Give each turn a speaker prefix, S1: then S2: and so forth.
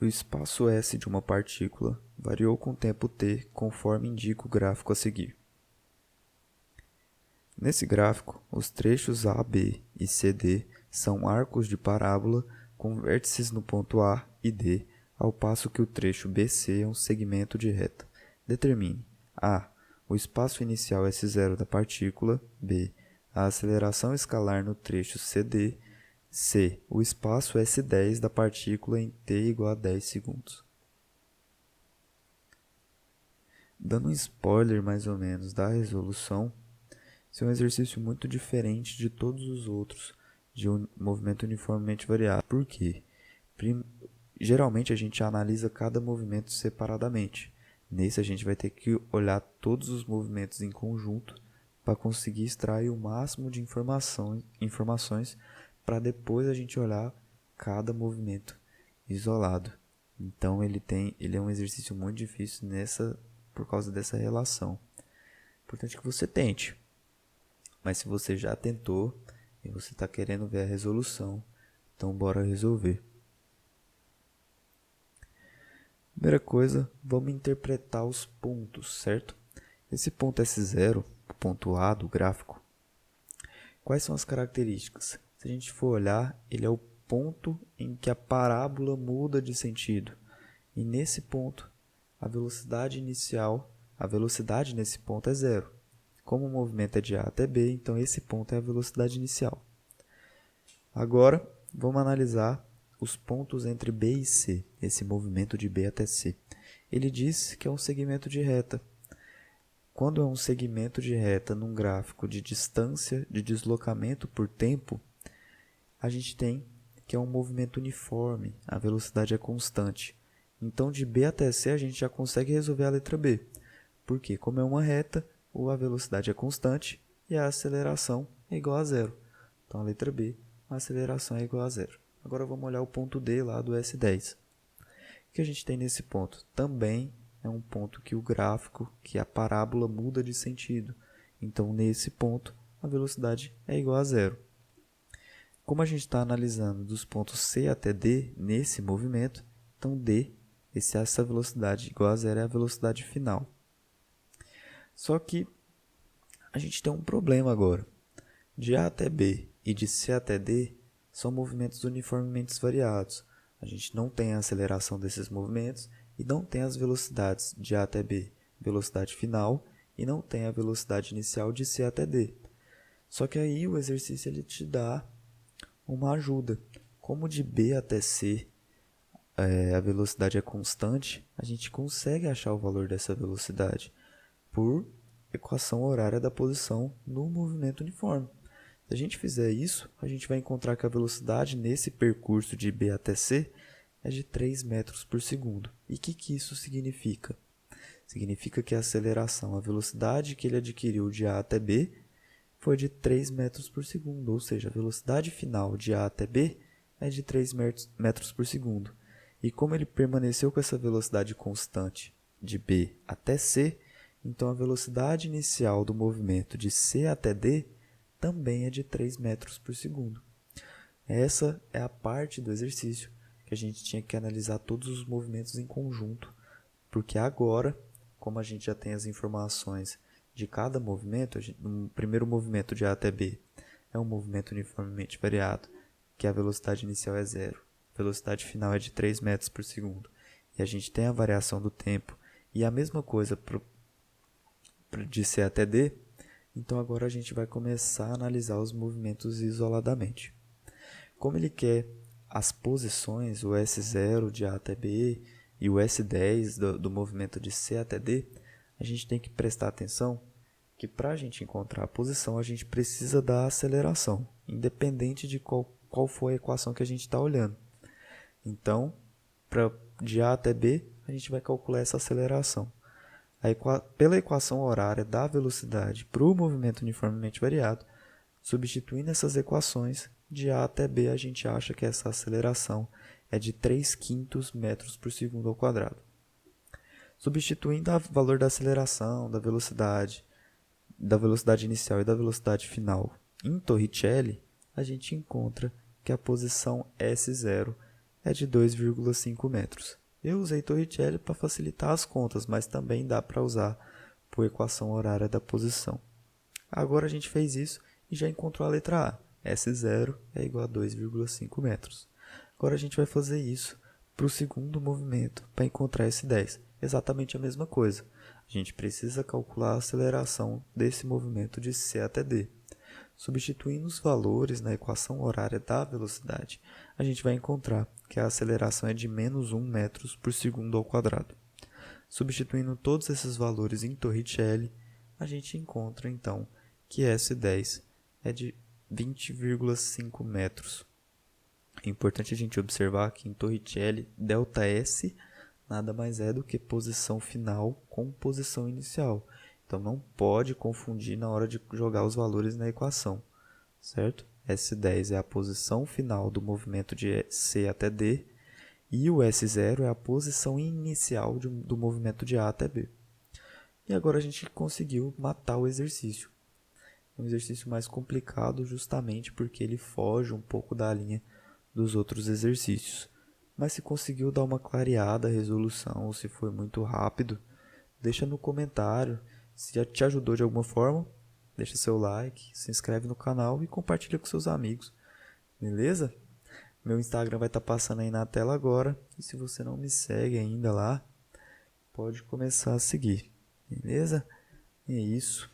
S1: O espaço S de uma partícula variou com o tempo t, conforme indica o gráfico a seguir. Nesse gráfico, os trechos A, B e CD são arcos de parábola com vértices no ponto A e D, ao passo que o trecho BC é um segmento de reta. Determine A. O espaço inicial S0 da partícula. B. A aceleração escalar no trecho CD. C. O espaço S10 da partícula em t igual a 10 segundos. Dando um spoiler mais ou menos da resolução, esse é um exercício muito diferente de todos os outros de um movimento uniformemente variado. Por quê? Geralmente a gente analisa cada movimento separadamente. Nesse a gente vai ter que olhar todos os movimentos em conjunto para conseguir extrair o máximo de informações para depois a gente olhar cada movimento isolado. Então ele é um exercício muito difícil por causa dessa relação. Importante que você tente. Mas se você já tentou e você está querendo ver a resolução, então bora resolver. Primeira coisa, vamos interpretar os pontos, certo? Esse ponto S0, o ponto A do gráfico, quais são as características? Se a gente for olhar, ele é o ponto em que a parábola muda de sentido. E nesse ponto, a velocidade nesse ponto é zero. Como o movimento é de A até B, então esse ponto é a velocidade inicial. Agora, vamos analisar os pontos entre B e C, esse movimento de B até C. Ele diz que é um segmento de reta. Quando é um segmento de reta num gráfico de distância de deslocamento por tempo, a gente tem que é um movimento uniforme, a velocidade é constante. Então, de B até C, a gente já consegue resolver a letra B. Porque, como é uma reta, a velocidade é constante e a aceleração é igual a zero. Então, a letra B, a aceleração é igual a zero. Agora, vamos olhar o ponto D lá do S10. O que a gente tem nesse ponto? Também é um ponto que o gráfico, que a parábola muda de sentido. Então, nesse ponto, a velocidade é igual a zero. Como a gente está analisando dos pontos C até D nesse movimento, então D, essa velocidade igual a zero é a velocidade final. Só que a gente tem um problema agora. De A até B e de C até D são movimentos uniformemente variados. A gente não tem a aceleração desses movimentos e não tem as velocidades de A até B, velocidade final, e não tem a velocidade inicial de C até D. Só que aí o exercício ele te dá uma ajuda. Como de B até C a velocidade é constante, a gente consegue achar o valor dessa velocidade por equação horária da posição no movimento uniforme. Se a gente fizer isso, a gente vai encontrar que a velocidade nesse percurso de B até C é de 3 metros por segundo. E o que isso significa? Significa que a aceleração, a velocidade que ele adquiriu de A até B foi de 3 metros por segundo, ou seja, a velocidade final de A até B é de 3 metros por segundo. E como ele permaneceu com essa velocidade constante de B até C, então a velocidade inicial do movimento de C até D também é de 3 metros por segundo. Essa é a parte do exercício que a gente tinha que analisar todos os movimentos em conjunto, porque agora, como a gente já tem as informações de cada movimento, no primeiro movimento de A até B é um movimento uniformemente variado, que a velocidade inicial é zero, a velocidade final é de 3 metros por segundo, e a gente tem a variação do tempo, e a mesma coisa de C até D, então agora a gente vai começar a analisar os movimentos isoladamente. Como ele quer as posições, o S0 de A até B e o S10 do movimento de C até D, a gente tem que prestar atenção que para a gente encontrar a posição, a gente precisa da aceleração, independente de qual for a equação que a gente está olhando. Então, de A até B, a gente vai calcular essa aceleração. Pela equação horária da velocidade para o movimento uniformemente variado, substituindo essas equações, de A até B a gente acha que essa aceleração é de 3/5 metros por segundo ao quadrado. Substituindo o valor da aceleração, da velocidade inicial e da velocidade final em Torricelli, a gente encontra que a posição S0 é de 2,5 metros. Eu usei Torricelli para facilitar as contas, mas também dá para usar por equação horária da posição. Agora a gente fez isso e já encontrou a letra A. S0 é igual a 2,5 metros. Agora a gente vai fazer isso para o segundo movimento, para encontrar S10. Exatamente a mesma coisa. A gente precisa calcular a aceleração desse movimento de C até D. Substituindo os valores na equação horária da velocidade, a gente vai encontrar que a aceleração é de menos 1 metros por segundo ao quadrado. Substituindo todos esses valores em Torricelli, a gente encontra então que S10 é de 20,5 metros. É importante a gente observar que em Torricelli, ΔS nada mais é do que posição final com posição inicial. Então não pode confundir na hora de jogar os valores na equação, certo? S10 é a posição final do movimento de C até D e o S0 é a posição inicial do movimento de A até B. E agora a gente conseguiu matar o exercício. É um exercício mais complicado justamente porque ele foge um pouco da linha dos outros exercícios. Mas se conseguiu dar uma clareada a resolução, ou se foi muito rápido, deixa no comentário. Se já te ajudou de alguma forma, deixa seu like, se inscreve no canal e compartilha com seus amigos. Beleza? Meu Instagram vai estar passando aí na tela agora. E se você não me segue ainda lá, pode começar a seguir. Beleza? É isso.